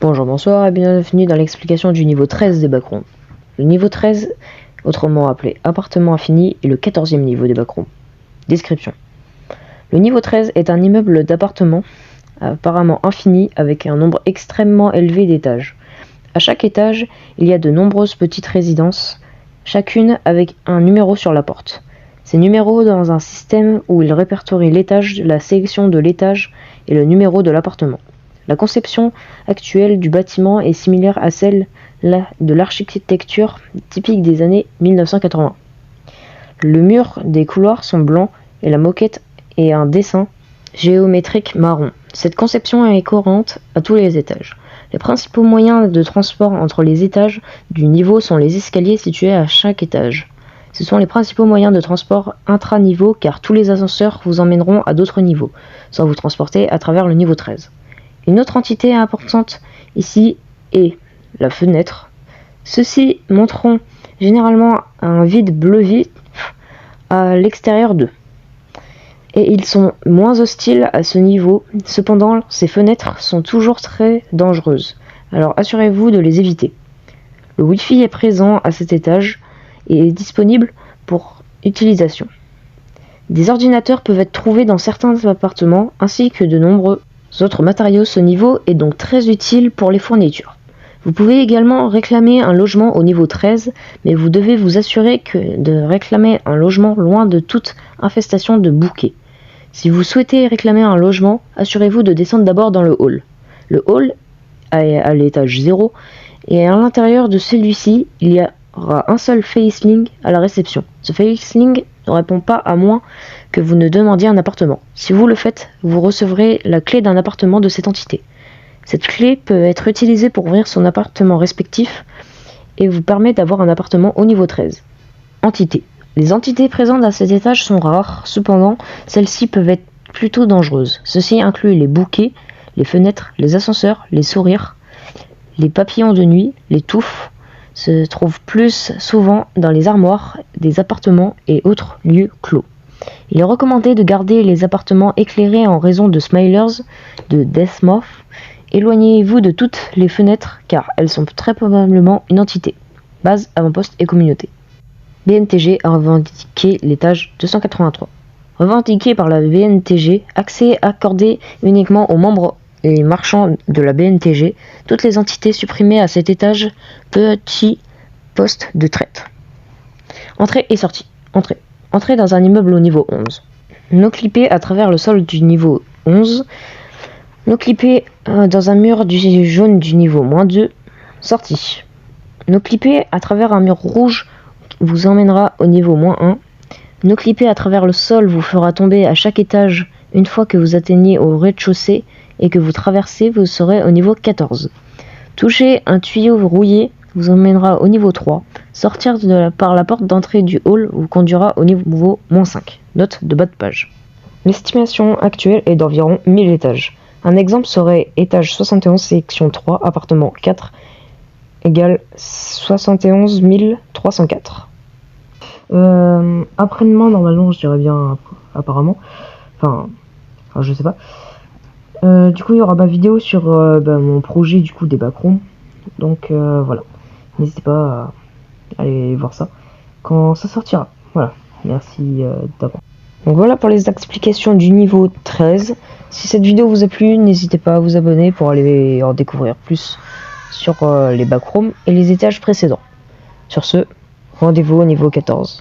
Bonjour, bonsoir et bienvenue dans l'explication du niveau 13 des backrooms. Le niveau 13, autrement appelé appartement infini, est le 14e niveau des backrooms. Description. Le niveau 13 est un immeuble d'appartements apparemment infini avec un nombre extrêmement élevé d'étages. À chaque étage, il y a de nombreuses petites résidences, chacune avec un numéro sur la porte. Ces numéros dans un système où il répertorie l'étage, la sélection de l'étage et le numéro de l'appartement. La conception actuelle du bâtiment est similaire à celle de l'architecture typique des années 1980. Le mur des couloirs sont blancs et la moquette est un dessin géométrique marron. Cette conception est cohérente à tous les étages. Les principaux moyens de transport entre les étages du niveau sont les escaliers situés à chaque étage. Ce sont les principaux moyens de transport intra-niveau car tous les ascenseurs vous emmèneront à d'autres niveaux, sans vous transporter à travers le niveau 13. Une autre entité importante ici est la fenêtre. Ceux-ci montreront généralement un vide bleu vif à l'extérieur d'eux. Et ils sont moins hostiles à ce niveau. Cependant, ces fenêtres sont toujours très dangereuses. Alors assurez-vous de les éviter. Le Wi-Fi est présent à cet étage et est disponible pour utilisation. Des ordinateurs peuvent être trouvés dans certains appartements ainsi que de nombreux autres matériaux. Ce niveau est donc très utile pour les fournitures. Vous pouvez également réclamer un logement au niveau 13, mais vous devez vous assurer de réclamer un logement loin de toute infestation de bouquets. Si vous souhaitez réclamer un logement, assurez-vous de descendre d'abord dans le hall. Le hall est à l'étage 0 et à l'intérieur de celui-ci, il y aura un seul facelink à la réception. Ce facelink ne répond pas à moins que vous ne demandiez un appartement. Si vous le faites, vous recevrez la clé d'un appartement de cette entité. Cette clé peut être utilisée pour ouvrir son appartement respectif et vous permet d'avoir un appartement au niveau 13. Entité. Les entités présentes à cet étage sont rares, cependant, celles-ci peuvent être plutôt dangereuses. Ceci inclut les bouquets, les fenêtres, les ascenseurs, les sourires, les papillons de nuit, les touffes, se trouvent plus souvent dans les armoires des appartements et autres lieux clos. Il est recommandé de garder les appartements éclairés en raison de smilers, de deathmoth. Éloignez-vous de toutes les fenêtres car elles sont très probablement une entité. Base, avant-poste et communauté. BNTG a revendiqué l'étage 283. Revendiqué par la BNTG, accès accordé uniquement aux membres et marchands de la BNTG, toutes les entités supprimées à cet étage, petit poste de traite. Entrée et sortie. Entrée. Entrée dans un immeuble au niveau 11. No clippé à travers le sol du niveau 11. No clippé dans un mur du jaune du niveau -2. Sortie. No clippé à travers un mur rouge vous emmènera au niveau -1. No clippé à travers le sol vous fera tomber à chaque étage une fois que vous atteignez au rez-de-chaussée et que vous traversez, vous serez au niveau 14. Toucher un tuyau rouillé vous emmènera au niveau 3. Sortir par la porte d'entrée du hall vous conduira au niveau -5. Note de bas de page. L'estimation actuelle est d'environ 1000 étages. Un exemple serait étage 71 section 3, appartement 4 égale 71 304. Après-demain, normalement, je dirais bien apparemment. Enfin, je sais pas. Du coup, il y aura ma vidéo sur mon projet du coup des backrooms. Donc voilà. N'hésitez pas à aller voir ça quand ça sortira. Voilà. Merci d'avance. Donc voilà pour les explications du niveau 13. Si cette vidéo vous a plu, n'hésitez pas à vous abonner pour aller en découvrir plus sur les backrooms et les étages précédents. Sur ce, rendez-vous au niveau 14.